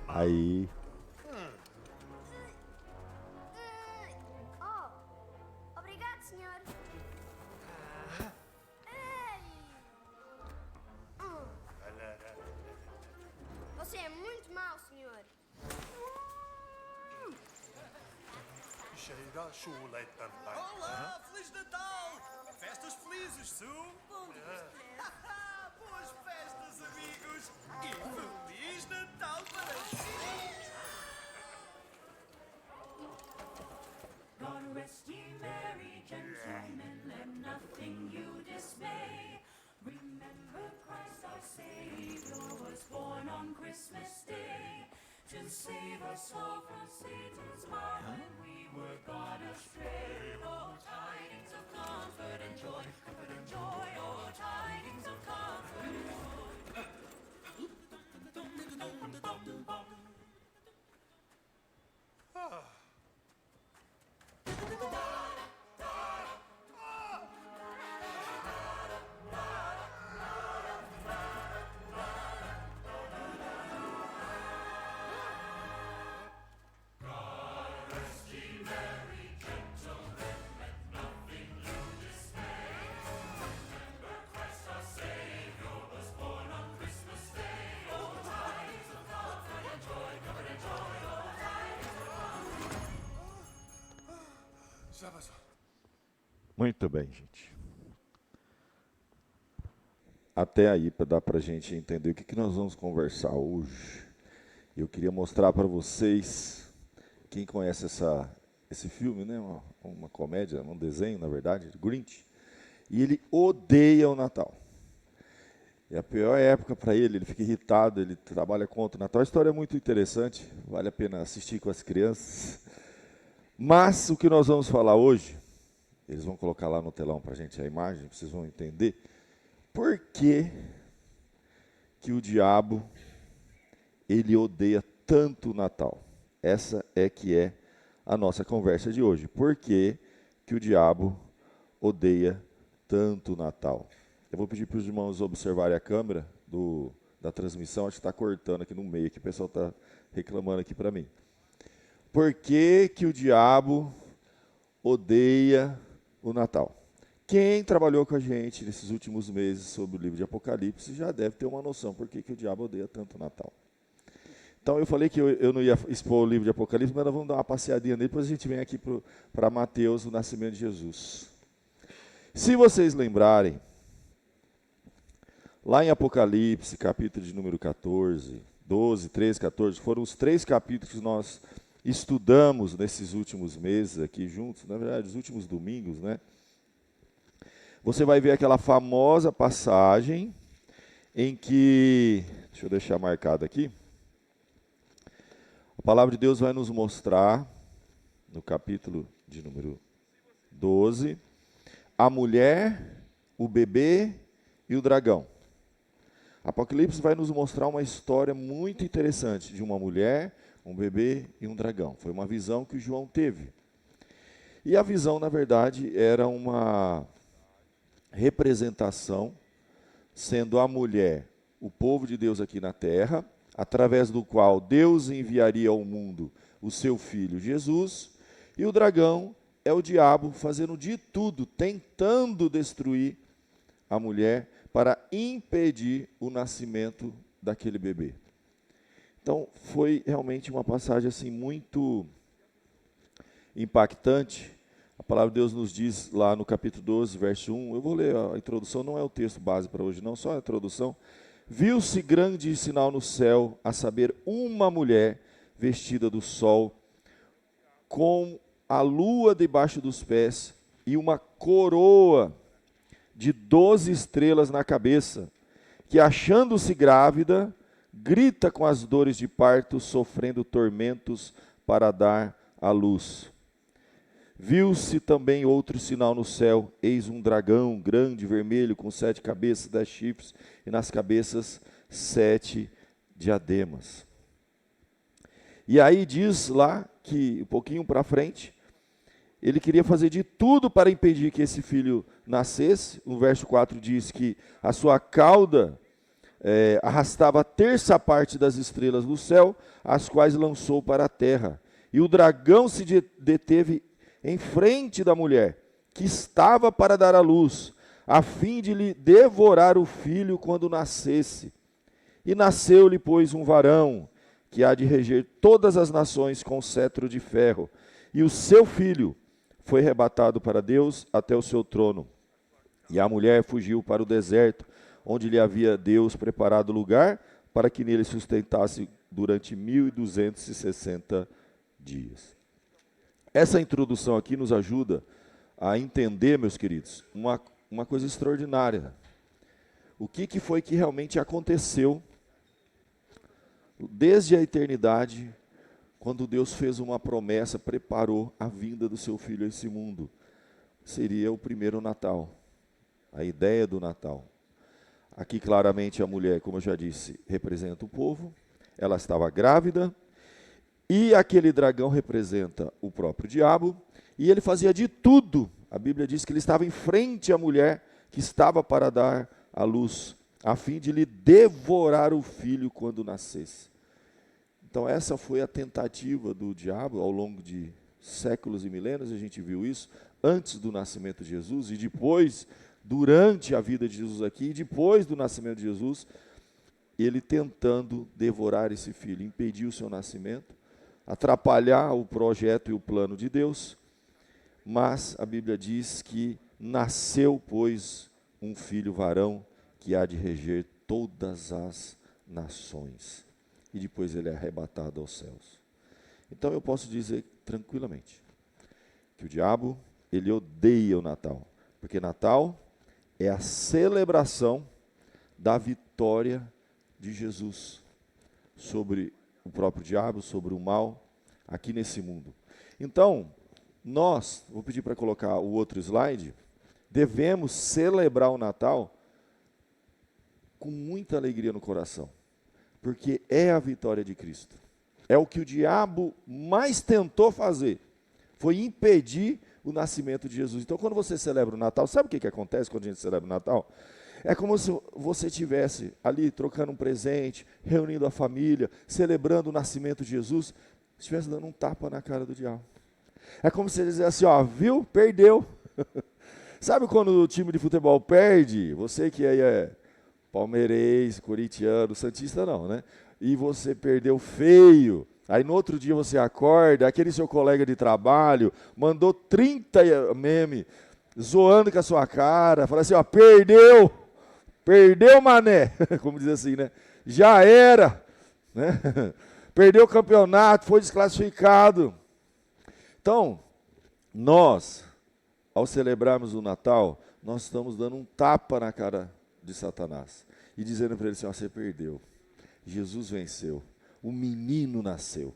Aí. Oh, obrigado, senhor. Ei. Você é muito mau, senhor. Cheira chula e também. Olá, Feliz Natal! Festas felizes, Sue! Bom dia, Boas festas, amigos! E Feliz Natal para ti! God rest ye merry gentlemen, let nothing you dismay. Remember Christ our Savior was born on Christmas Day to save us all from Satan's power when we were gone astray. Oh, tidings of comfort and joy, oh, tidings of comfort and joy. Já passou. Muito bem, gente. Até aí, para dar para a gente entender o que nós vamos conversar hoje. Eu queria mostrar para vocês, quem conhece esse filme, né? Uma comédia, um desenho, na verdade, Grinch. E ele odeia o Natal. É a pior época para ele fica irritado, ele trabalha contra o Natal. A história é muito interessante, vale a pena assistir com as crianças. Mas o que nós vamos falar hoje, eles vão colocar lá no telão para a gente a imagem, vocês vão entender por que o diabo ele odeia tanto o Natal. Essa é que é a nossa conversa de hoje. Por que o diabo odeia tanto o Natal? Eu vou pedir para os irmãos observarem a câmera da transmissão, acho que está cortando aqui no meio, que o pessoal está reclamando aqui para mim. Por que o diabo odeia o Natal? Quem trabalhou com a gente nesses últimos meses sobre o livro de Apocalipse já deve ter uma noção por que o diabo odeia tanto o Natal. Então eu falei que eu não ia expor o livro de Apocalipse, mas nós vamos dar uma passeadinha nele, depois a gente vem aqui para Mateus, o nascimento de Jesus. Se vocês lembrarem, lá em Apocalipse, capítulo de número 14, 12, 13, 14, foram os 3 capítulos que nós estudamos nesses últimos meses aqui juntos, na verdade, os últimos domingos, né? Você vai ver aquela famosa passagem em que, deixa eu deixar marcado aqui, a palavra de Deus vai nos mostrar, no capítulo de número 12, a mulher, o bebê e o dragão. Apocalipse vai nos mostrar uma história muito interessante de uma mulher, um bebê e um dragão. Foi uma visão que o João teve. E a visão, na verdade, era uma representação, sendo a mulher o povo de Deus aqui na terra, através do qual Deus enviaria ao mundo o seu filho Jesus, e o dragão é o diabo fazendo de tudo, tentando destruir a mulher para impedir o nascimento daquele bebê. Então, foi realmente uma passagem assim muito impactante. A palavra de Deus nos diz lá no capítulo 12, verso 1, eu vou ler a introdução, não é o texto base para hoje não, só a introdução. Viu-se grande sinal no céu, a saber, uma mulher vestida do sol, com a lua debaixo dos pés e uma coroa de 12 estrelas na cabeça, que achando-se grávida, grita com as dores de parto, sofrendo tormentos para dar à luz. Viu-se também outro sinal no céu, eis um dragão grande, vermelho, com 7 cabeças, 10 chifres, e nas cabeças 7 diademas. E aí diz lá, que um pouquinho para frente, ele queria fazer de tudo para impedir que esse filho nascesse. O verso 4 diz que a sua cauda arrastava a terça parte das estrelas do céu, as quais lançou para a terra. E o dragão se deteve em frente da mulher, que estava para dar à luz, a fim de lhe devorar o filho quando nascesse. E nasceu-lhe, pois, um varão, que há de reger todas as nações com cetro de ferro. E o seu filho foi arrebatado para Deus até o seu trono. E a mulher fugiu para o deserto, onde lhe havia Deus preparado lugar para que nele sustentasse durante 1260 dias. Essa introdução aqui nos ajuda a entender, meus queridos, uma coisa extraordinária. O que foi que realmente aconteceu desde a eternidade, quando Deus fez uma promessa, preparou a vinda do seu filho a esse mundo. Seria o primeiro Natal, a ideia do Natal. Aqui claramente a mulher, como eu já disse, representa o povo, ela estava grávida, e aquele dragão representa o próprio diabo, e ele fazia de tudo. A Bíblia diz que ele estava em frente à mulher que estava para dar à luz, a fim de lhe devorar o filho quando nascesse. Então essa foi a tentativa do diabo ao longo de séculos e milênios, a gente viu isso antes do nascimento de Jesus e depois, durante a vida de Jesus aqui, e depois do nascimento de Jesus, ele tentando devorar esse filho, impedir o seu nascimento, atrapalhar o projeto e o plano de Deus, mas a Bíblia diz que nasceu, pois, um filho varão que há de reger todas as nações. E depois ele é arrebatado aos céus. Então eu posso dizer tranquilamente que o diabo, ele odeia o Natal, porque Natal é a celebração da vitória de Jesus sobre o próprio diabo, sobre o mal, aqui nesse mundo. Então, nós, vou pedir para colocar o outro slide, devemos celebrar o Natal com muita alegria no coração, porque é a vitória de Cristo. É o que o diabo mais tentou fazer, foi impedir o nascimento de Jesus. Então, quando você celebra o Natal, sabe o que acontece quando a gente celebra o Natal? É como se você estivesse ali trocando um presente, reunindo a família, celebrando o nascimento de Jesus, estivesse dando um tapa na cara do diabo. É como se ele dissesse assim, ó, viu? Perdeu. Sabe quando o time de futebol perde? Você que aí é palmeirense, corintiano, santista não, né? E você perdeu feio. Aí no outro dia você acorda, aquele seu colega de trabalho mandou 30 memes zoando com a sua cara, fala assim, ó, perdeu mané, como diz assim, né? Já era, né? Perdeu o campeonato, foi desclassificado. Então, nós, ao celebrarmos o Natal, nós estamos dando um tapa na cara de Satanás e dizendo para ele assim, ó, você perdeu, Jesus venceu, o menino nasceu.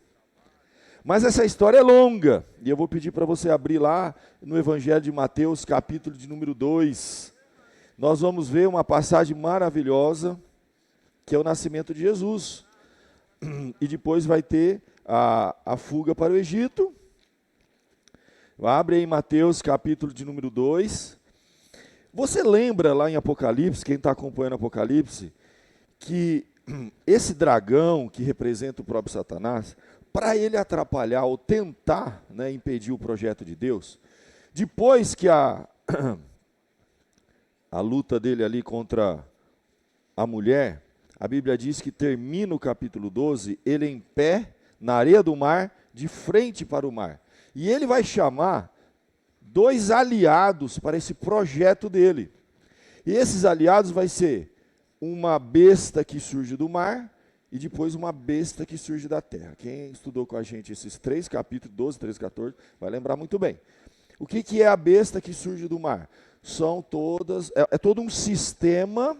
Mas essa história é longa, e eu vou pedir para você abrir lá no Evangelho de Mateus, capítulo de número 2. Nós vamos ver uma passagem maravilhosa, que é o nascimento de Jesus. E depois vai ter a fuga para o Egito. Abre aí Mateus, capítulo de número 2. Você lembra lá em Apocalipse, quem está acompanhando Apocalipse, que esse dragão que representa o próprio Satanás, para ele atrapalhar ou tentar, né, impedir o projeto de Deus, depois que a luta dele ali contra a mulher, a Bíblia diz que termina o capítulo 12, ele em pé, na areia do mar, de frente para o mar. E ele vai chamar 2 aliados para esse projeto dele. E esses aliados vai ser uma besta que surge do mar e depois uma besta que surge da terra. Quem estudou com a gente esses 3 capítulos, 12, 13, 14, vai lembrar muito bem. O que é a besta que surge do mar? São todas, é todo um sistema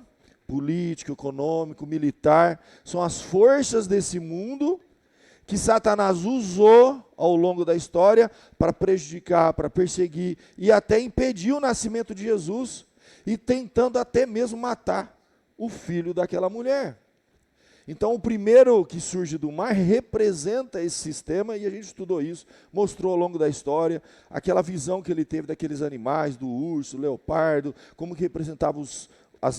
político, econômico, militar, são as forças desse mundo que Satanás usou ao longo da história para prejudicar, para perseguir e até impedir o nascimento de Jesus e tentando até mesmo matar o filho daquela mulher. Então o primeiro que surge do mar representa esse sistema e a gente estudou isso, mostrou ao longo da história aquela visão que ele teve daqueles animais, do urso, leopardo, como que representava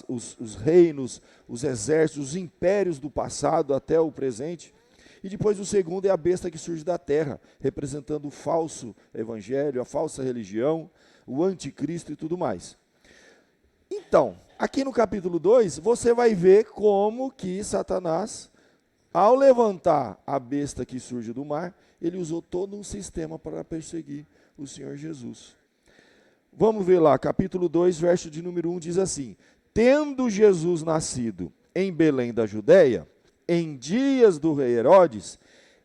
os reinos, os exércitos, os impérios do passado até o presente. E depois o segundo é a besta que surge da terra, representando o falso evangelho, a falsa religião, o anticristo e tudo mais. Então, aqui no capítulo 2, você vai ver como que Satanás, ao levantar a besta que surge do mar, ele usou todo um sistema para perseguir o Senhor Jesus. Vamos ver lá, capítulo 2, verso de número 1, diz assim: tendo Jesus nascido em Belém da Judéia, em dias do rei Herodes,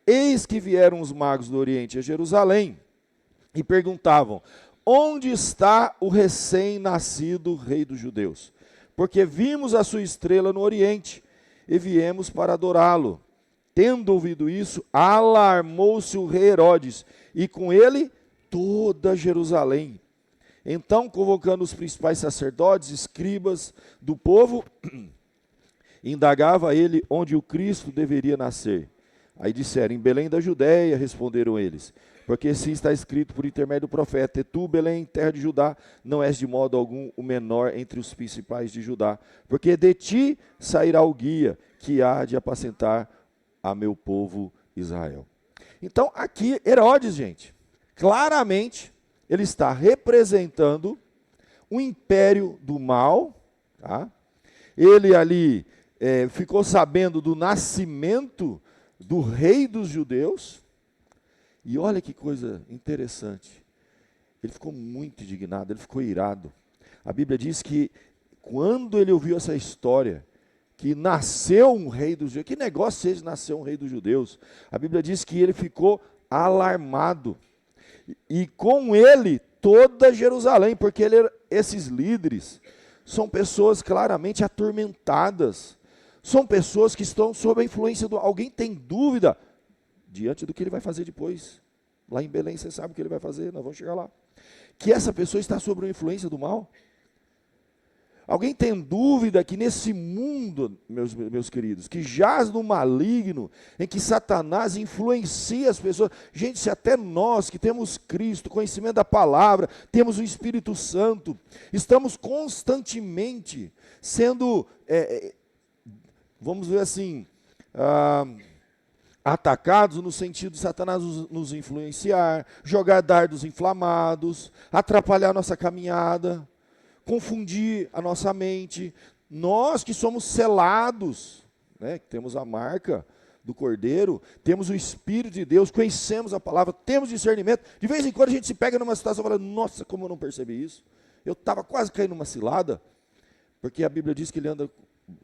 eis que vieram os magos do Oriente a Jerusalém e perguntavam: onde está o recém-nascido rei dos judeus? Porque vimos a sua estrela no Oriente e viemos para adorá-lo. Tendo ouvido isso, alarmou-se o rei Herodes e com ele toda Jerusalém. Então, convocando os principais sacerdotes, escribas do povo, indagava ele onde o Cristo deveria nascer. Aí disseram: em Belém da Judéia, responderam eles, porque assim está escrito por intermédio do profeta: e tu, Belém, terra de Judá, não és de modo algum o menor entre os principais de Judá, porque de ti sairá o guia que há de apacentar a meu povo Israel. Então aqui Herodes, gente, claramente ele está representando o império do mal, tá? Ele ali ficou sabendo do nascimento do rei dos judeus, e olha que coisa interessante, ele ficou muito indignado, ele ficou irado. A Bíblia diz que quando ele ouviu essa história, que nasceu um rei dos judeus, que negócio seja nascer um rei dos judeus, a Bíblia diz que ele ficou alarmado, e com ele toda Jerusalém, porque esses líderes são pessoas claramente atormentadas, são pessoas que estão sob a influência do... Alguém tem dúvida diante do que ele vai fazer depois? Lá em Belém você sabe o que ele vai fazer, nós vamos chegar lá. Que essa pessoa está sob a influência do mal? Alguém tem dúvida que nesse mundo, meus queridos, que jaz no maligno, em que Satanás influencia as pessoas, gente, se até nós que temos Cristo, conhecimento da palavra, temos o Espírito Santo, estamos constantemente sendo, vamos ver assim, atacados no sentido de Satanás nos influenciar, jogar dardos inflamados, atrapalhar nossa caminhada, confundir a nossa mente. Nós que somos selados, né, que temos a marca do Cordeiro, temos o Espírito de Deus, conhecemos a palavra, temos discernimento. De vez em quando a gente se pega numa situação e fala: nossa, como eu não percebi isso? Eu estava quase caindo numa cilada, porque a Bíblia diz que ele anda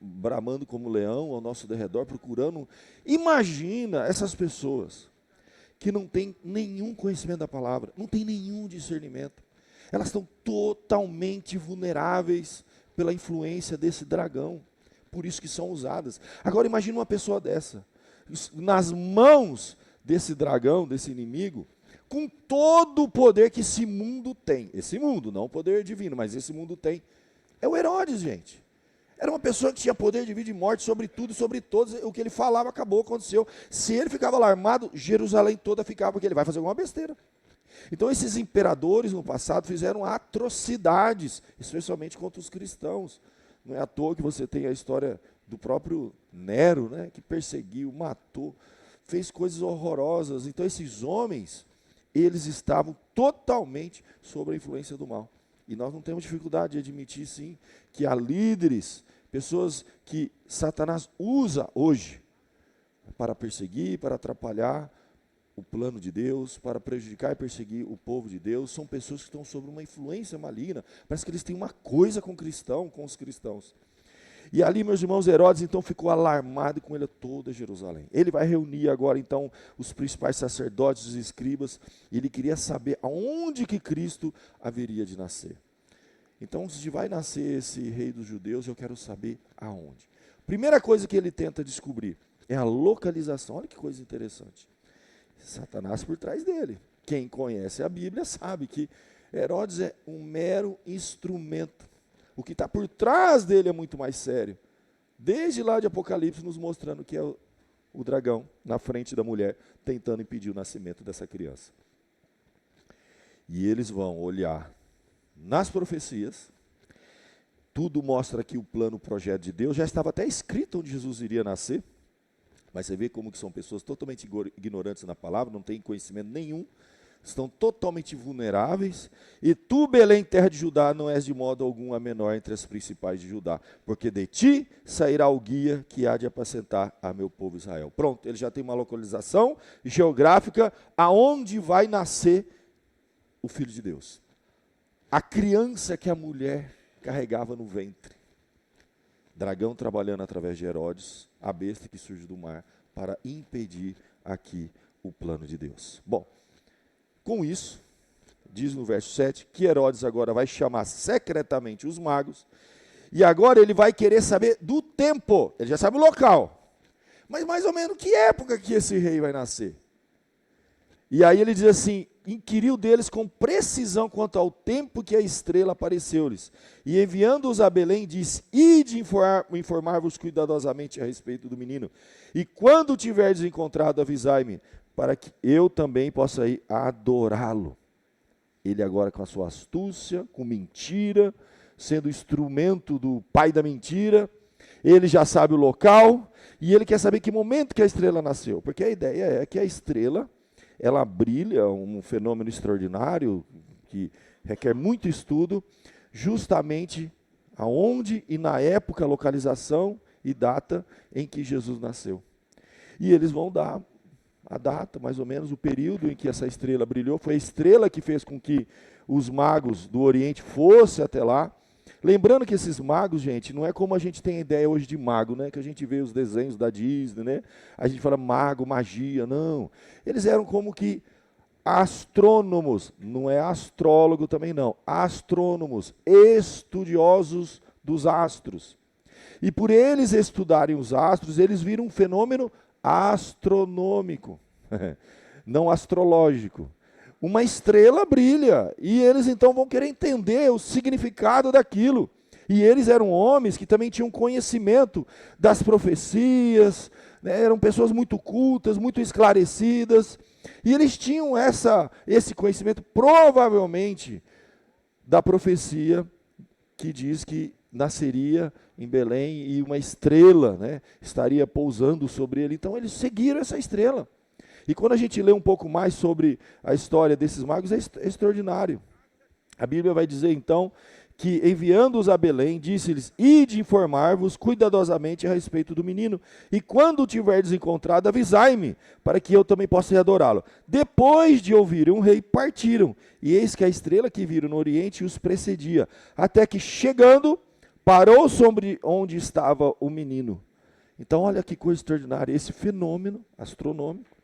bramando como leão ao nosso derredor, procurando. Imagina essas pessoas que não têm nenhum conhecimento da palavra, não têm nenhum discernimento. Elas estão totalmente vulneráveis pela influência desse dragão, por isso que são usadas. Agora imagine uma pessoa dessa, nas mãos desse dragão, desse inimigo, com todo o poder que esse mundo tem. Esse mundo, não o poder divino, mas esse mundo tem. É o Herodes, gente. Era uma pessoa que tinha poder de vida e morte sobre tudo e sobre todos. O que ele falava acabou, aconteceu. Se ele ficava alarmado, Jerusalém toda ficava, porque ele vai fazer alguma besteira. Então esses imperadores no passado fizeram atrocidades, especialmente contra os cristãos. Não é à toa que você tem a história do próprio Nero, né, que perseguiu, matou, fez coisas horrorosas. Então esses homens, eles estavam totalmente sob a influência do mal. E nós não temos dificuldade de admitir, sim, que há líderes, pessoas que Satanás usa hoje para perseguir, para atrapalhar o plano de Deus, para prejudicar e perseguir o povo de Deus. São pessoas que estão sob uma influência maligna. Parece que eles têm uma coisa com os cristãos. E ali, meus irmãos, Herodes então ficou alarmado, e com ele toda Jerusalém. Ele vai reunir agora então os principais sacerdotes, os escribas, e ele queria saber aonde que Cristo haveria de nascer. Então, se vai nascer esse rei dos judeus, eu quero saber aonde. Primeira coisa que ele tenta descobrir é a localização. Olha que coisa interessante. Satanás por trás dele. Quem conhece a Bíblia sabe que Herodes é um mero instrumento. O que está por trás dele é muito mais sério. Desde lá de Apocalipse nos mostrando que é o dragão na frente da mulher, tentando impedir o nascimento dessa criança. E eles vão olhar nas profecias Tudo mostra aqui o plano, o projeto de Deus. Já estava até escrito onde Jesus iria nascer. Mas você vê como que são pessoas totalmente ignorantes na palavra, não têm conhecimento nenhum, estão totalmente vulneráveis. E tu, Belém, terra de Judá, não és de modo algum a menor entre as principais de Judá, porque de ti sairá o guia que há de apacentar a meu povo Israel. Pronto, ele já tem uma localização geográfica aonde vai nascer o Filho de Deus. A criança que a mulher carregava no ventre. Dragão trabalhando através de Herodes, a besta que surge do mar, para impedir aqui o plano de Deus. Bom, com isso, diz no verso 7, que Herodes agora vai chamar secretamente os magos, e agora ele vai querer saber do tempo, ele já sabe o local, mas mais ou menos que época que esse rei vai nascer. E aí ele diz assim, inquiriu deles com precisão quanto ao tempo que a estrela apareceu-lhes. E enviando-os a Belém, disse, ide informar-vos cuidadosamente a respeito do menino. E quando tiverdes encontrado, avisai-me, para que eu também possa ir adorá-lo. Ele agora com a sua astúcia, com mentira, sendo instrumento do pai da mentira, ele já sabe o local, e ele quer saber que momento que a estrela nasceu. Porque a ideia é que a estrela, ela brilha, um fenômeno extraordinário, que requer muito estudo, justamente aonde e na época, localização e data em que Jesus nasceu. E eles vão dar a data, mais ou menos, o período em que essa estrela brilhou. Foi a estrela que fez com que os magos do Oriente fossem até lá. Lembrando que esses magos, gente, não é como a gente tem a ideia hoje de mago, né? Que a gente vê os desenhos da Disney, né? A gente fala mago, magia, não. Eles eram como que astrônomos, não é astrólogo também não, astrônomos, estudiosos dos astros. E por eles estudarem os astros, eles viram um fenômeno astronômico, não astrológico. Uma estrela brilha, e eles então vão querer entender o significado daquilo. E eles eram homens que também tinham conhecimento das profecias, né? Eram pessoas muito cultas, muito esclarecidas, e eles tinham esse conhecimento, provavelmente, da profecia que diz que nasceria em Belém e uma estrela, né, estaria pousando sobre ele. Então eles seguiram essa estrela. E quando a gente lê um pouco mais sobre a história desses magos, é extraordinário. A Bíblia vai dizer então que, enviando-os a Belém, disse-lhes, ide informar-vos cuidadosamente a respeito do menino, e quando o tiverdes encontrado, avisai-me, para que eu também possa ir adorá-lo. Depois de ouvirem um rei, partiram, e eis que a estrela que viram no oriente os precedia, até que, chegando, parou sobre onde estava o menino. Então olha que coisa extraordinária, esse fenômeno astronômico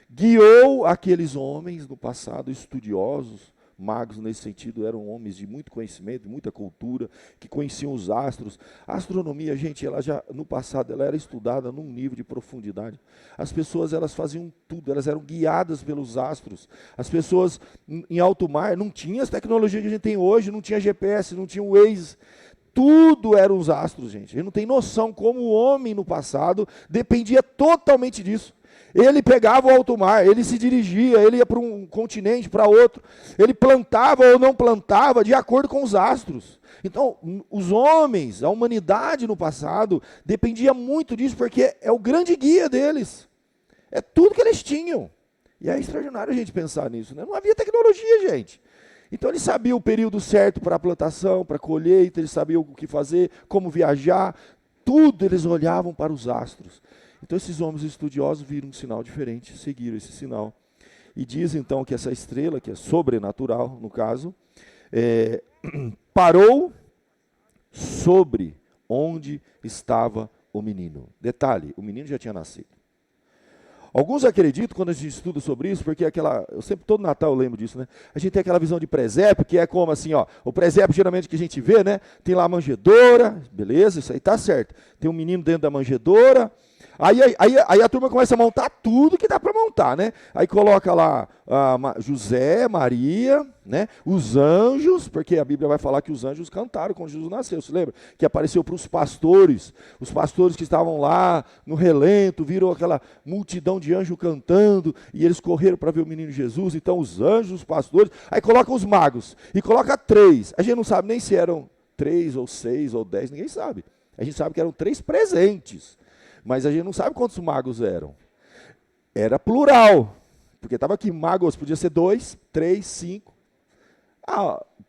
guiou aqueles homens no passado, estudiosos, magos nesse sentido, eram homens de muito conhecimento, muita cultura, que conheciam os astros. A astronomia, gente, ela já no passado ela era estudada num nível de profundidade. As pessoas, elas faziam tudo, elas eram guiadas pelos astros. As pessoas em alto mar não tinham as tecnologias que a gente tem hoje, não tinha GPS, não tinha Waze. Tudo eram os astros, gente. A gente não tem noção como o homem no passado dependia totalmente disso. Ele pegava o alto mar, ele se dirigia, ele ia para um continente, para outro. Ele plantava ou não plantava de acordo com os astros. Então, os homens, a humanidade no passado, dependia muito disso, porque é o grande guia deles. É tudo que eles tinham. E é extraordinário a gente pensar nisso, né? Não havia tecnologia, gente. Então, eles sabiam o período certo para a plantação, para a colheita, eles sabiam o que fazer, como viajar. Tudo eles olhavam para os astros. Então esses homens estudiosos viram um sinal diferente, seguiram esse sinal. E diz então que essa estrela, que é sobrenatural no caso, parou sobre onde estava o menino. Detalhe, o menino já tinha nascido. Alguns acreditam, quando a gente estuda sobre isso, porque eu sempre, todo Natal eu lembro disso, né? A gente tem aquela visão de presépio, que é como assim, ó, o presépio geralmente que a gente vê, né? Tem lá a manjedoura, beleza, isso aí tá certo. Tem um menino dentro da manjedoura. Aí a turma começa a montar tudo que dá para montar, né? Aí coloca lá José, Maria, né? Os anjos, porque a Bíblia vai falar que os anjos cantaram quando Jesus nasceu, você lembra? Que apareceu para os pastores que estavam lá no relento, viram aquela multidão de anjos cantando, e eles correram para ver o menino Jesus. Então os anjos, os pastores, aí coloca os magos, e coloca 3, a gente não sabe nem se eram 3 ou 6 ou 10, ninguém sabe. A gente sabe que eram 3 presentes, mas a gente não sabe quantos magos eram. Era plural, porque estava aqui, magos, podia ser 2, 3, 5.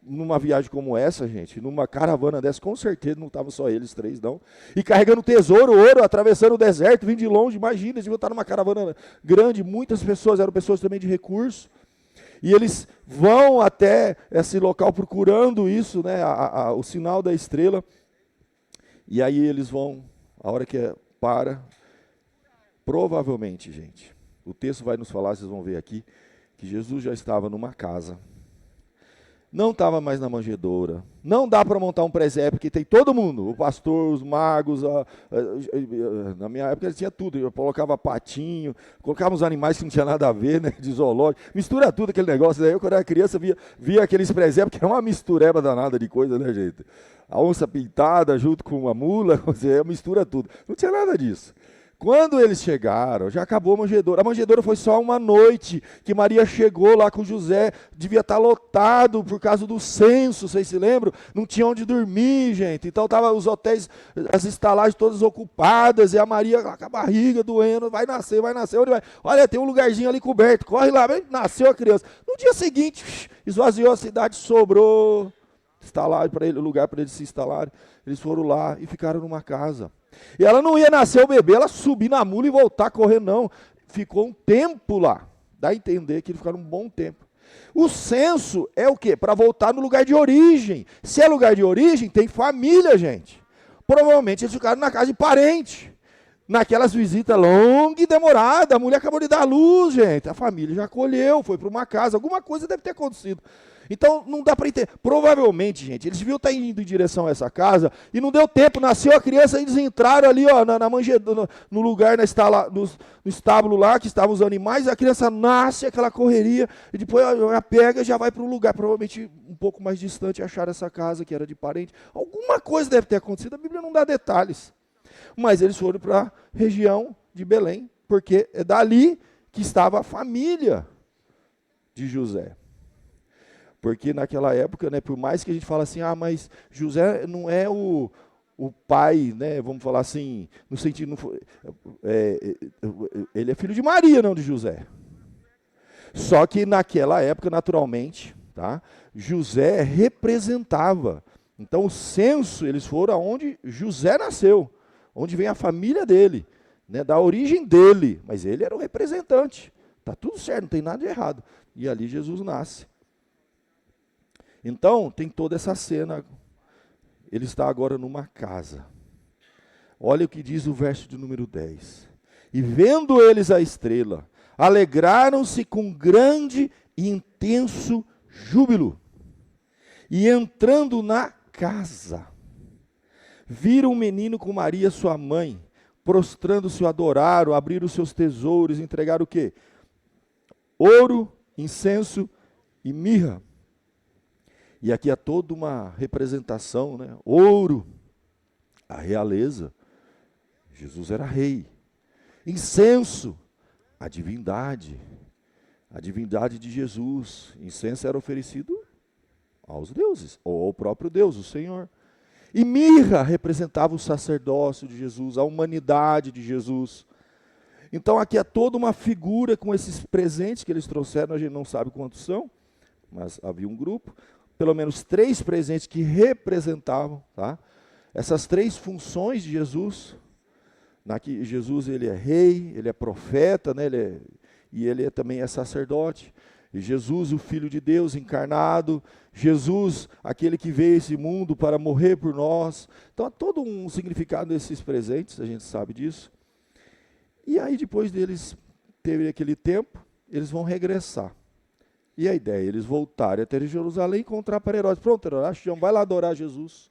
Numa viagem como essa, gente, numa caravana dessa, com certeza não estavam só eles 3, não. E carregando tesouro, ouro, atravessando o deserto, vindo de longe, imagina, eles deviam estar numa caravana grande, muitas pessoas, eram pessoas também de recurso. E eles vão até esse local procurando isso, né, o sinal da estrela. E aí eles vão, a hora que provavelmente, gente, o texto vai nos falar, vocês vão ver aqui, que Jesus já estava numa casa. Não estava mais na manjedoura. Não dá para montar um presépio que tem todo mundo. O pastor, os magos. Na minha época tinha tudo. Eu colocava patinho, colocava uns animais que não tinha nada a ver, né, de zoológico. Mistura tudo aquele negócio. Daí eu, quando era criança, via aqueles presépios, que é uma mistureba danada de coisa, né, gente? A onça pintada junto com uma mula, mistura tudo. Não tinha nada disso. Quando eles chegaram, já acabou a manjedoura. A manjedoura foi só uma noite que Maria chegou lá com José. Devia estar lotado por causa do censo, vocês se lembram? Não tinha onde dormir, gente. Então estavam os hotéis, as estalagens todas ocupadas. E a Maria com a barriga doendo. Vai nascer. Onde vai? Olha, tem um lugarzinho ali coberto. Corre lá. Nasceu a criança. No dia seguinte, esvaziou a cidade, sobrou estalagem para ele, lugar para eles se instalarem. Eles foram lá e ficaram numa casa. E ela não ia nascer o bebê, ela subir na mula e voltar correndo, não. Ficou um tempo lá. Dá a entender que eles ficaram um bom tempo. O censo é o quê? Para voltar no lugar de origem. Se é lugar de origem, tem família, gente. Provavelmente eles ficaram na casa de parente. Naquelas visitas longas e demoradas. A mulher acabou de dar luz, gente. A família já acolheu, foi para uma casa. Alguma coisa deve ter acontecido. Então, não dá para entender. Provavelmente, gente, eles deviam estar indo em direção a essa casa e não deu tempo, nasceu a criança e eles entraram ali, ó, na manjedoura, no lugar, no estábulo lá, que estavam os animais, a criança nasce, aquela correria, e depois ela pega e já vai para um lugar, provavelmente um pouco mais distante, achar essa casa que era de parente. Alguma coisa deve ter acontecido, a Bíblia não dá detalhes. Mas eles foram para a região de Belém, porque é dali que estava a família de José. Porque naquela época, né, por mais que a gente fale assim, mas José não é o pai, né, vamos falar assim, no sentido, ele é filho de Maria, não de José. Só que naquela época, naturalmente, tá, José representava. Então o censo, eles foram aonde José nasceu, onde vem a família dele, né, da origem dele, mas ele era o representante. Está tudo certo, não tem nada de errado. E ali Jesus nasce. Então, tem toda essa cena. Ele está agora numa casa. Olha o que diz o verso de número 10. E vendo eles a estrela, alegraram-se com grande e intenso júbilo. E entrando na casa, viram um menino com Maria, sua mãe, prostrando-se o adoraram, abriram seus tesouros, entregaram o quê? Ouro, incenso e mirra. E aqui há toda uma representação, né? Ouro, a realeza. Jesus era rei. Incenso, a divindade de Jesus. Incenso era oferecido aos deuses, ou ao próprio Deus, o Senhor. E mirra representava o sacerdócio de Jesus, a humanidade de Jesus. Então aqui há toda uma figura com esses presentes que eles trouxeram, a gente não sabe quantos são, mas havia um grupo. Pelo menos 3 presentes que representavam, tá, essas 3 funções de Jesus. Jesus, ele é rei, ele é profeta, né, ele também é sacerdote. E Jesus, o Filho de Deus encarnado. Jesus, aquele que veio a esse mundo para morrer por nós. Então há todo um significado desses presentes, a gente sabe disso. E aí depois deles terem aquele tempo, eles vão regressar. E a ideia, eles voltarem até Jerusalém e encontrar para Herodes. Pronto, Herodes, vai lá adorar Jesus.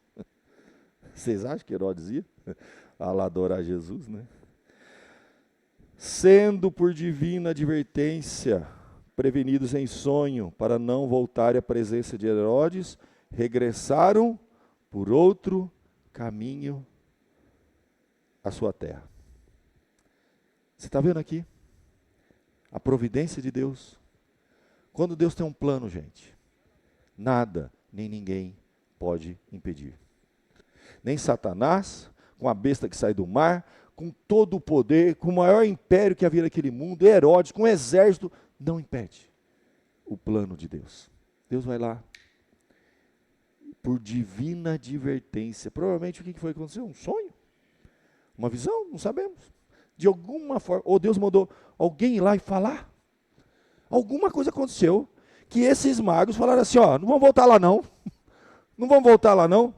Vocês acham que Herodes ia? Lá adorar Jesus, né? Sendo por divina advertência, prevenidos em sonho, para não voltarem à presença de Herodes, regressaram por outro caminho à sua terra. Você está vendo aqui? A providência de Deus. Quando Deus tem um plano, gente, nada nem ninguém pode impedir. Nem Satanás, com a besta que sai do mar, com todo o poder, com o maior império que havia naquele mundo, Herodes, com o exército, não impede o plano de Deus. Deus vai lá, por divina advertência. Provavelmente o que foi que aconteceu? Um sonho? Uma visão? Não sabemos. De alguma forma, ou Deus mandou alguém ir lá e falar. Alguma coisa aconteceu, que esses magos falaram assim, ó, não vamos voltar lá não. Não vamos voltar lá não.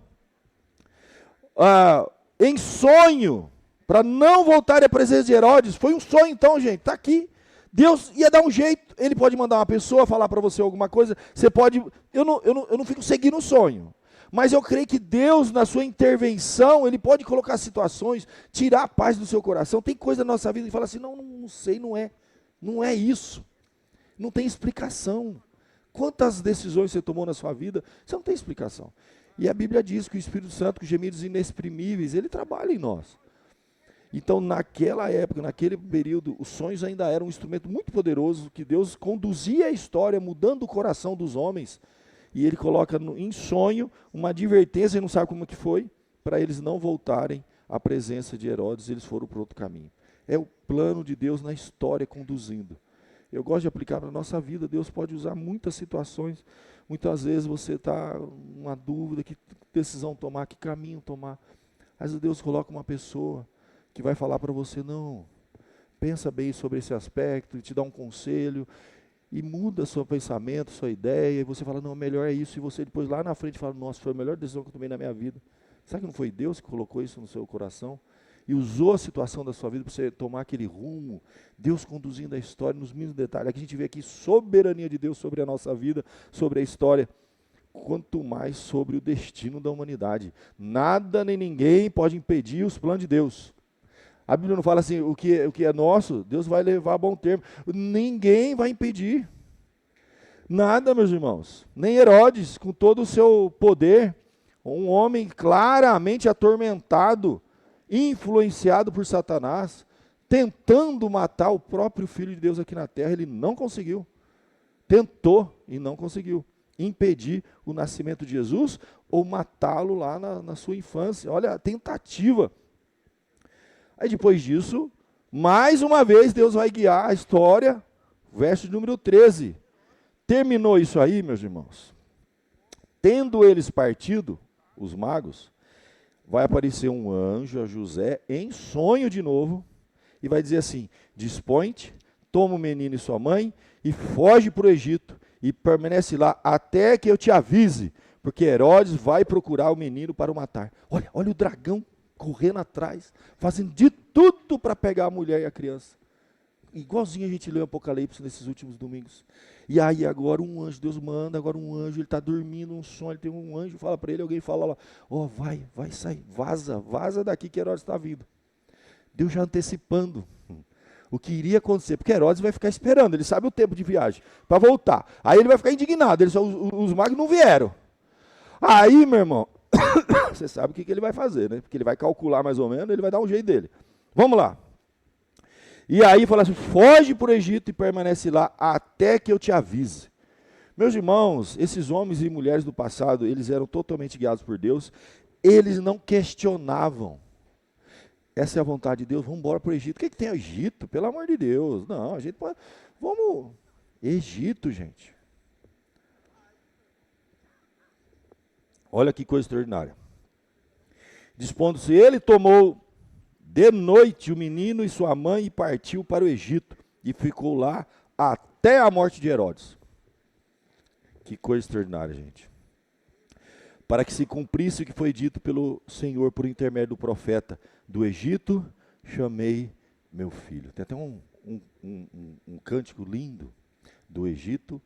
Em sonho, para não voltar à presença de Herodes, foi um sonho então, gente, está aqui. Deus ia dar um jeito, ele pode mandar uma pessoa falar para você alguma coisa, você pode, eu não fico seguindo o sonho, mas eu creio que Deus, na sua intervenção, ele pode colocar situações, tirar a paz do seu coração. Tem coisa na nossa vida que fala assim, não sei, não é isso, não tem explicação. Quantas decisões você tomou na sua vida, você não tem explicação. E a Bíblia diz que o Espírito Santo, com gemidos inexprimíveis, ele trabalha em nós. Então, naquela época, naquele período, os sonhos ainda eram um instrumento muito poderoso, que Deus conduzia a história, mudando o coração dos homens, e ele coloca em sonho uma advertência, e não sabe como que foi, para eles não voltarem à presença de Herodes, eles foram para outro caminho. É o plano de Deus na história conduzindo. Eu gosto de aplicar para a nossa vida. Deus pode usar muitas situações. Muitas vezes você está numa dúvida, que decisão tomar, que caminho tomar. Às vezes Deus coloca uma pessoa que vai falar para você, não, pensa bem sobre esse aspecto, te dá um conselho, e muda seu pensamento, sua ideia, e você fala, não, melhor é isso, e você depois lá na frente fala, nossa, foi a melhor decisão que eu tomei na minha vida. Será que não foi Deus que colocou isso no seu coração? E usou a situação da sua vida para você tomar aquele rumo, Deus conduzindo a história nos mínimos detalhes. Aqui a gente vê aqui soberania de Deus sobre a nossa vida, sobre a história, quanto mais sobre o destino da humanidade. Nada nem ninguém pode impedir os planos de Deus. A Bíblia não fala assim, o que é nosso, Deus vai levar a bom termo. Ninguém vai impedir. Nada, meus irmãos. Nem Herodes, com todo o seu poder, um homem claramente atormentado, influenciado por Satanás, tentando matar o próprio Filho de Deus aqui na terra, ele não conseguiu. Tentou e não conseguiu impedir o nascimento de Jesus ou matá-lo lá na sua infância. Olha a tentativa. Aí depois disso, mais uma vez Deus vai guiar a história, verso número 13. Terminou isso aí, meus irmãos. Tendo eles partido, os magos, vai aparecer um anjo a José em sonho de novo, e vai dizer assim, dispõe-te, toma o menino e sua mãe, e foge para o Egito, e permanece lá até que eu te avise, porque Herodes vai procurar o menino para o matar. Olha o dragão correndo atrás, fazendo de tudo para pegar a mulher e a criança. Igualzinho a gente leu Apocalipse nesses últimos domingos. E aí agora um anjo, Deus manda, agora um anjo, ele está dormindo, um sonho, ele tem um anjo, fala para ele, alguém fala lá, vai sair, vaza daqui que Herodes está vindo. Deus já antecipando o que iria acontecer, porque Herodes vai ficar esperando, ele sabe o tempo de viagem, para voltar. Aí ele vai ficar indignado, os magos não vieram. Aí, meu irmão, você sabe o que ele vai fazer, né? Porque ele vai calcular mais ou menos, ele vai dar um jeito dele. Vamos lá. E aí fala assim, foge para o Egito e permanece lá até que eu te avise. Meus irmãos, esses homens e mulheres do passado, eles eram totalmente guiados por Deus, eles não questionavam. Essa é a vontade de Deus, vamos embora para o Egito. O que tem Egito? Pelo amor de Deus. Não, a gente pode... Vamos... Egito, gente. Olha que coisa extraordinária. Dispondo-se ele, tomou de noite o menino e sua mãe e partiu para o Egito. E ficou lá até a morte de Herodes. Que coisa extraordinária, gente. Para que se cumprisse o que foi dito pelo Senhor por intermédio do profeta. Do Egito chamei meu filho. Tem até um cântico lindo. Do Egito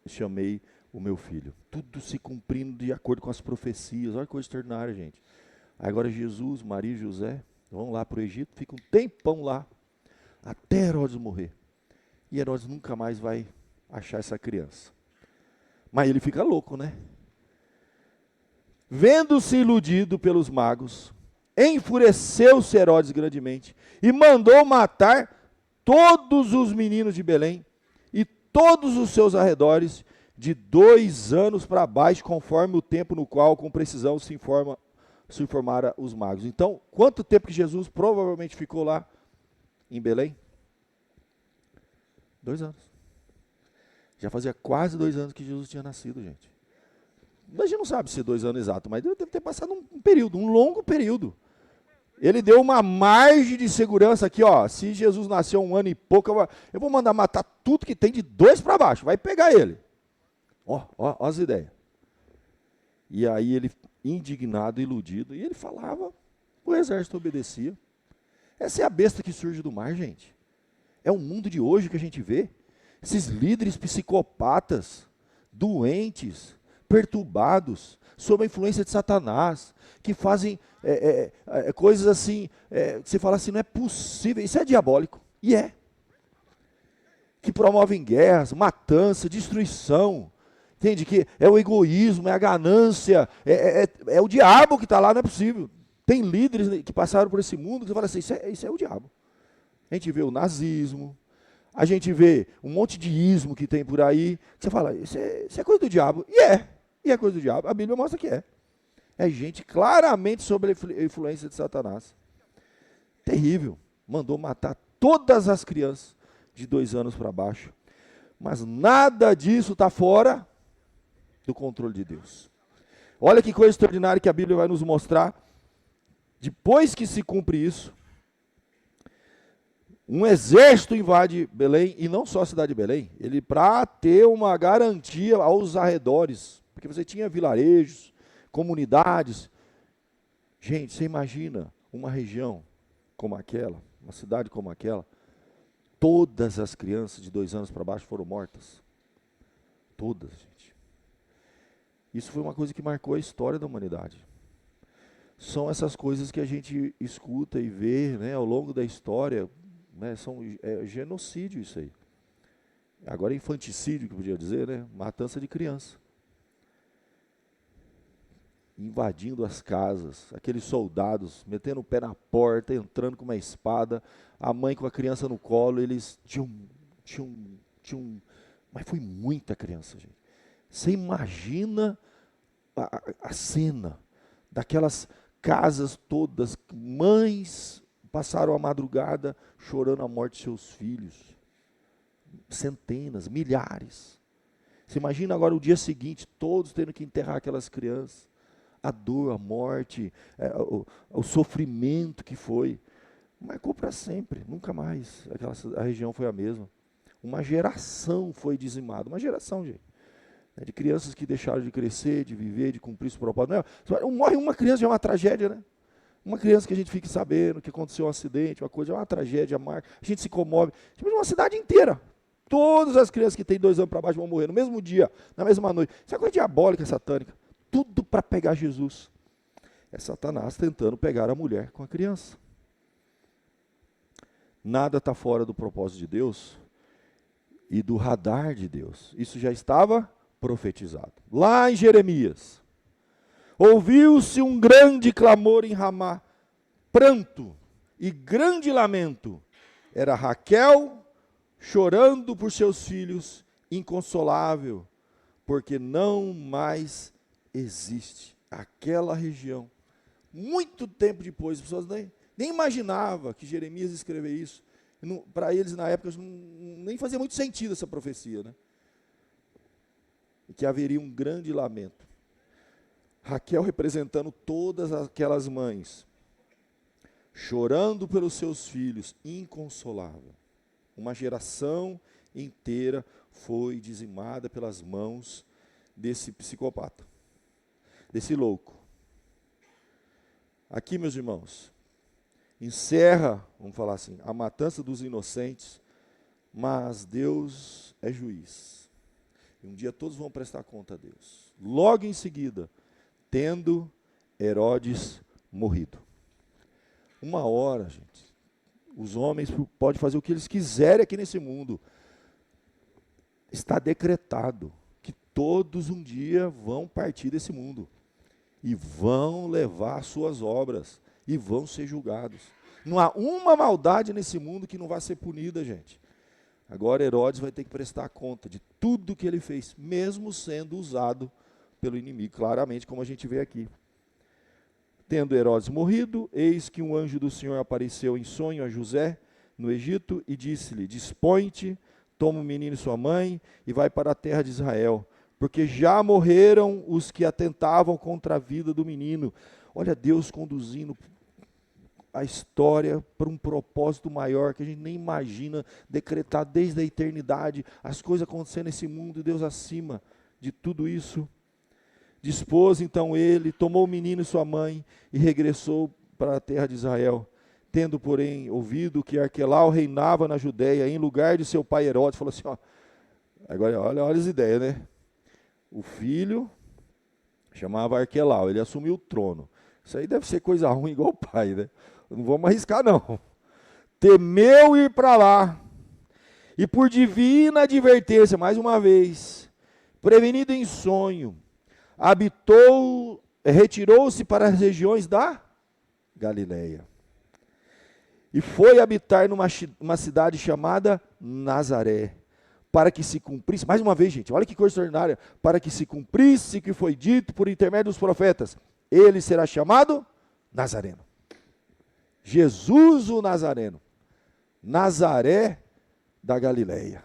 chamei o meu filho. Tudo se cumprindo de acordo com as profecias. Olha que coisa extraordinária, gente. Agora Jesus, Maria e José vão lá para o Egito, ficam um tempão lá, até Herodes morrer. E Herodes nunca mais vai achar essa criança. Mas ele fica louco, né? Vendo-se iludido pelos magos, enfureceu-se Herodes grandemente e mandou matar todos os meninos de Belém e todos os seus arredores de 2 anos para baixo, conforme o tempo no qual com precisão se se informaram os magos. Então, quanto tempo que Jesus provavelmente ficou lá em Belém? 2 anos. Já fazia quase 2 anos que Jesus tinha nascido, gente. A gente não sabe se 2 anos exato, mas deve ter passado um período, um longo período. Ele deu uma margem de segurança aqui, ó. Se Jesus nasceu 1 ano e pouco, eu vou mandar matar tudo que tem de 2 para baixo. Vai pegar ele. Ó as ideias. E aí ele, indignado, iludido, e ele falava, o exército obedecia. Essa é a besta que surge do mar, gente. É o mundo de hoje que a gente vê. Esses líderes psicopatas, doentes, perturbados, sob a influência de Satanás, que fazem coisas assim, que você fala assim, não é possível, isso é diabólico, e é. Que promovem guerras, matança, destruição, entende? Que é o egoísmo, é a ganância, é o diabo que está lá, não é possível. Tem líderes que passaram por esse mundo que você fala assim, isso é o diabo. A gente vê o nazismo, a gente vê um monte de ismo que tem por aí, que você fala, isso é coisa do diabo, e é coisa do diabo, a Bíblia mostra que é. É gente claramente sob a influência de Satanás. Terrível. Mandou matar todas as crianças de 2 anos para baixo. Mas nada disso está fora do controle de Deus. Olha que coisa extraordinária que a Bíblia vai nos mostrar. Depois que se cumpre isso, um exército invade Belém, e não só a cidade de Belém, ele para ter uma garantia aos arredores, porque você tinha vilarejos, comunidades. Gente, você imagina uma região como aquela, uma cidade como aquela, todas as crianças de 2 anos para baixo foram mortas. Todas, gente. Isso foi uma coisa que marcou a história da humanidade. São essas coisas que a gente escuta e vê, né, ao longo da história, né, é genocídio isso aí. Agora é infanticídio, que eu podia dizer, né? Matança de criança. Invadindo as casas, aqueles soldados, metendo o pé na porta, entrando com uma espada, a mãe com a criança no colo, eles mas foi muita criança, gente. Você imagina a cena daquelas casas todas, mães passaram a madrugada chorando a morte de seus filhos, centenas, milhares. Você imagina agora o dia seguinte, todos tendo que enterrar aquelas crianças, a dor, a morte, o sofrimento que foi, marcou para sempre, nunca mais a região foi a mesma. Uma geração foi dizimada, uma geração, gente, de crianças que deixaram de crescer, de viver, de cumprir esse propósito. Não, morre uma criança já é uma tragédia, né? Uma criança que a gente fique sabendo que aconteceu um acidente, uma coisa, é uma tragédia, a gente se comove. Tipo, uma cidade inteira. Todas as crianças que têm 2 anos para baixo vão morrer no mesmo dia, na mesma noite. Isso é coisa diabólica, satânica. Tudo para pegar Jesus. É Satanás tentando pegar a mulher com a criança. Nada está fora do propósito de Deus e do radar de Deus. Isso já estava profetizado. Lá em Jeremias, ouviu-se um grande clamor em Ramá, pranto e grande lamento. Era Raquel chorando por seus filhos, inconsolável, porque não mais existe aquela região. Muito tempo depois, as pessoas nem imaginavam que Jeremias ia escrever isso. Para eles, na época, nem fazia muito sentido essa profecia, né? E que haveria um grande lamento. Raquel representando todas aquelas mães, chorando pelos seus filhos, inconsolável. Uma geração inteira foi dizimada pelas mãos desse psicopata, desse louco. Aqui, meus irmãos, encerra, vamos falar assim, a matança dos inocentes, mas Deus é juiz. E um dia todos vão prestar conta a Deus. Logo em seguida, tendo Herodes morrido. Uma hora, gente, os homens podem fazer o que eles quiserem aqui nesse mundo. Está decretado que todos um dia vão partir desse mundo. E vão levar suas obras. E vão ser julgados. Não há uma maldade nesse mundo que não vai ser punida, gente. Agora Herodes vai ter que prestar conta de tudo que ele fez, mesmo sendo usado pelo inimigo, claramente, como a gente vê aqui. Tendo Herodes morrido, eis que um anjo do Senhor apareceu em sonho a José, no Egito, e disse-lhe: dispõe-te, toma o menino e sua mãe, e vai para a terra de Israel, porque já morreram os que atentavam contra a vida do menino. Olha Deus conduzindo a história para um propósito maior, que a gente nem imagina, decretar desde a eternidade, as coisas acontecendo nesse mundo, e Deus acima de tudo isso. Dispôs então ele, tomou o menino e sua mãe, e regressou para a terra de Israel. Tendo, porém, ouvido que Arquelau reinava na Judéia, em lugar de seu pai Herodes, falou assim, ó, agora olha as ideias, né? O filho chamava Arquelau, ele assumiu o trono. Isso aí deve ser coisa ruim igual o pai, né? Não vamos arriscar, não. Temeu ir para lá, e por divina advertência, mais uma vez, prevenido em sonho, retirou-se para as regiões da Galileia. E foi habitar numa cidade chamada Nazaré, para que se cumprisse, mais uma vez, gente, olha que coisa extraordinária, para que se cumprisse o que foi dito por intermédio dos profetas, ele será chamado Nazareno. Jesus o Nazareno, Nazaré da Galileia.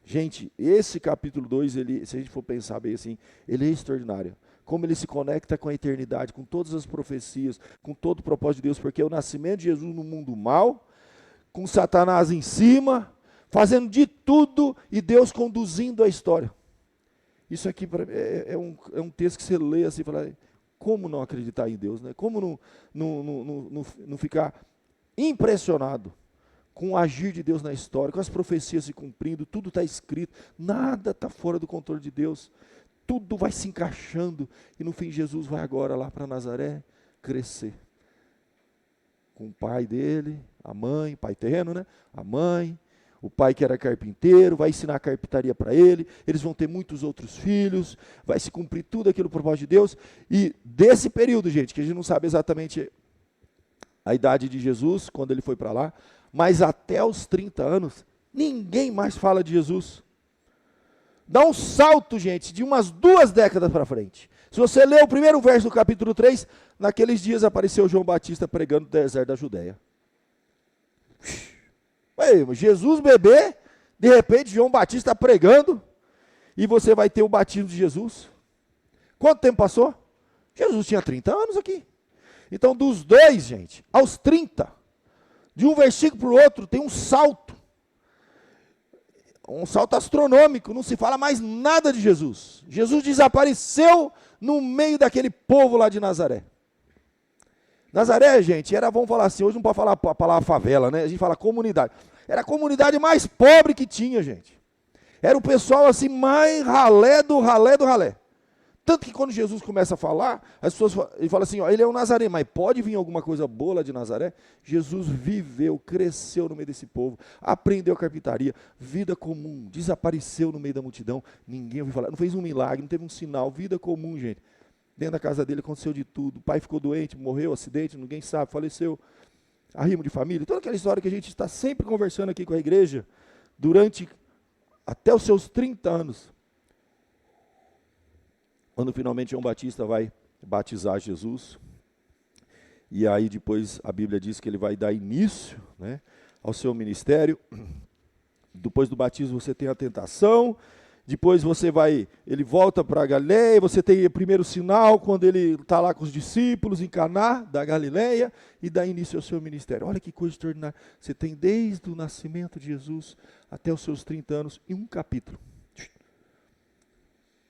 Gente, esse capítulo 2, se a gente for pensar bem assim, ele é extraordinário. Como ele se conecta com a eternidade, com todas as profecias, com todo o propósito de Deus, porque é o nascimento de Jesus no mundo mal, com Satanás em cima, fazendo de tudo e Deus conduzindo a história. Isso aqui é um texto que você lê assim e fala, como não acreditar em Deus, né? Como não ficar impressionado com o agir de Deus na história, com as profecias se cumprindo, tudo está escrito, nada está fora do controle de Deus, tudo vai se encaixando, e no fim Jesus vai agora lá para Nazaré crescer, com o pai dele, a mãe, pai terreno, né? A mãe, o pai que era carpinteiro, vai ensinar a carpintaria para ele, eles vão ter muitos outros filhos, vai se cumprir tudo aquilo por propósito de Deus, e desse período, gente, que a gente não sabe exatamente a idade de Jesus, quando ele foi para lá, mas até os 30 anos, ninguém mais fala de Jesus. Dá um salto, gente, de umas 2 décadas para frente. Se você ler o primeiro verso do capítulo 3, naqueles dias apareceu João Batista pregando no deserto da Judéia. Jesus bebê, de repente João Batista pregando, e você vai ter o batismo de Jesus. Quanto tempo passou? Jesus tinha 30 anos aqui. Então, dos 2, gente, aos 30, de um versículo para o outro, tem um salto astronômico, não se fala mais nada de Jesus. Jesus desapareceu no meio daquele povo lá de Nazaré. Nazaré, gente, vamos falar assim, hoje não pode falar a palavra favela, né? A gente fala comunidade. Era a comunidade mais pobre que tinha, gente. Era o pessoal assim, mais ralé do ralé do ralé. Tanto que quando Jesus começa a falar, as pessoas falam assim, ó, ele é um Nazareno, mas pode vir alguma coisa boa lá de Nazaré? Jesus viveu, cresceu no meio desse povo, aprendeu carpintaria, vida comum, desapareceu no meio da multidão, ninguém ouviu falar, não fez um milagre, não teve um sinal, vida comum, gente. Dentro da casa dele aconteceu de tudo, o pai ficou doente, morreu, acidente, ninguém sabe, faleceu, arrimo de família, toda aquela história que a gente está sempre conversando aqui com a igreja, durante até os seus 30 anos. Quando finalmente João Batista vai batizar Jesus, e aí depois a Bíblia diz que ele vai dar início, né, ao seu ministério. Depois do batismo você tem a tentação, depois ele volta para a Galileia, você tem o primeiro sinal quando ele está lá com os discípulos em Caná da Galileia, e dá início ao seu ministério. Olha que coisa extraordinária, você tem desde o nascimento de Jesus até os seus 30 anos em um capítulo.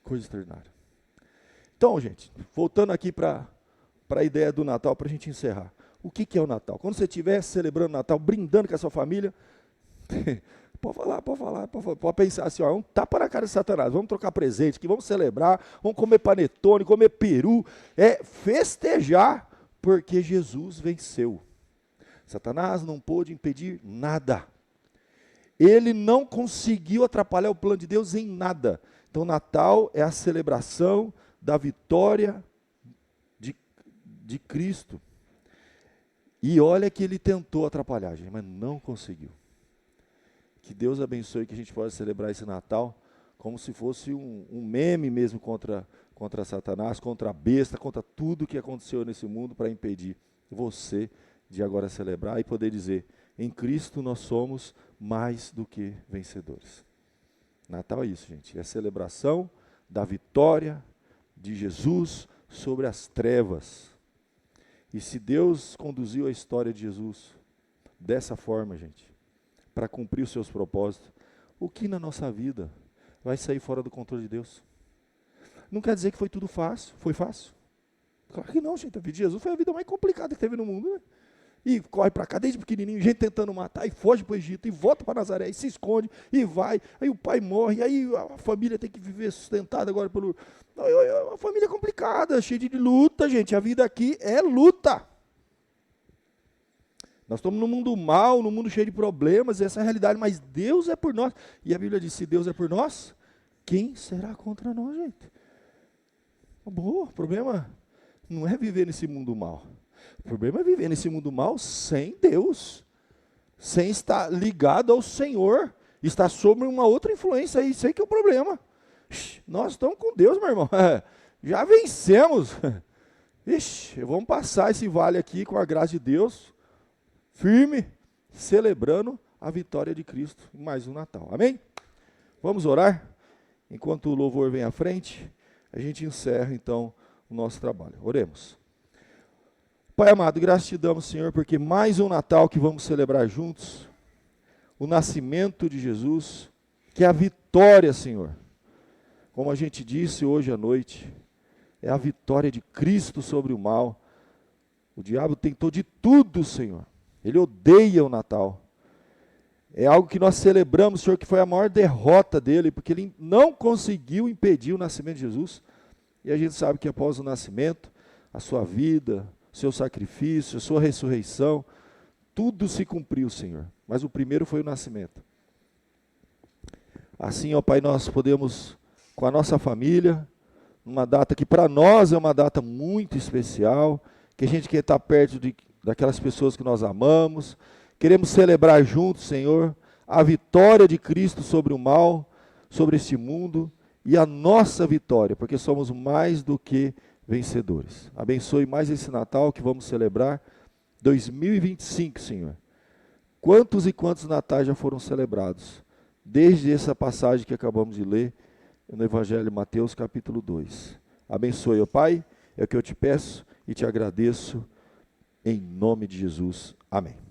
Coisa extraordinária. Então, gente, voltando aqui para a ideia do Natal, para a gente encerrar. O que é o Natal? Quando você estiver celebrando o Natal, brindando com a sua família, pode pensar assim, ó, um tapa na cara de Satanás, vamos trocar presente aqui, vamos celebrar, vamos comer panetone, comer peru, festejar, porque Jesus venceu. Satanás não pôde impedir nada. Ele não conseguiu atrapalhar o plano de Deus em nada. Então, Natal é a celebração da vitória de Cristo. E olha que ele tentou atrapalhar, gente, mas não conseguiu. Que Deus abençoe, que a gente possa celebrar esse Natal como se fosse um meme mesmo contra Satanás, contra a besta, contra tudo que aconteceu nesse mundo para impedir você de agora celebrar e poder dizer, em Cristo nós somos mais do que vencedores. Natal é isso, gente, é a celebração da vitória de Jesus sobre as trevas. E se Deus conduziu a história de Jesus dessa forma, gente, para cumprir os seus propósitos, o que na nossa vida vai sair fora do controle de Deus? Não quer dizer que foi tudo fácil, foi fácil? Claro que não, gente, a vida de Jesus foi a vida mais complicada que teve no mundo, né? E corre para cá desde pequenininho, gente tentando matar, e foge para o Egito, e volta para Nazaré, e se esconde, e vai, aí o pai morre, e aí a família tem que viver sustentada agora pelo... Uma família complicada, cheia de luta, gente, a vida aqui é luta. Nós estamos num mundo mau, num mundo cheio de problemas, essa é a realidade, mas Deus é por nós. E a Bíblia diz, se Deus é por nós, quem será contra nós, gente? Boa, o problema não é viver nesse mundo mau. O problema é viver nesse mundo mau sem Deus, sem estar ligado ao Senhor, estar sob uma outra influência, isso aí que é o problema. Nós estamos com Deus, meu irmão, já vencemos. Ixi, vamos passar esse vale aqui com a graça de Deus, firme, celebrando a vitória de Cristo em mais um Natal, amém? Vamos orar? Enquanto o louvor vem à frente, a gente encerra então o nosso trabalho. Oremos. Pai amado, graças te damos, Senhor, porque mais um Natal que vamos celebrar juntos, o nascimento de Jesus, que é a vitória, Senhor. Como a gente disse hoje à noite, é a vitória de Cristo sobre o mal. O diabo tentou de tudo, Senhor. Ele odeia o Natal. É algo que nós celebramos, Senhor, que foi a maior derrota dele, porque ele não conseguiu impedir o nascimento de Jesus. E a gente sabe que após o nascimento, a sua vida, seu sacrifício, a sua ressurreição, tudo se cumpriu, Senhor. Mas o primeiro foi o nascimento. Assim, ó Pai, nós podemos, com a nossa família, numa data que para nós é uma data muito especial, que a gente quer estar perto daquelas pessoas que nós amamos, queremos celebrar juntos, Senhor, a vitória de Cristo sobre o mal, sobre este mundo, e a nossa vitória, porque somos mais do que vencedores. Abençoe mais esse Natal que vamos celebrar, 2025, Senhor. Quantos e quantos natais já foram celebrados, desde essa passagem que acabamos de ler, no Evangelho de Mateus, capítulo 2. Abençoe, ó Pai, é o que eu te peço e te agradeço, em nome de Jesus. Amém.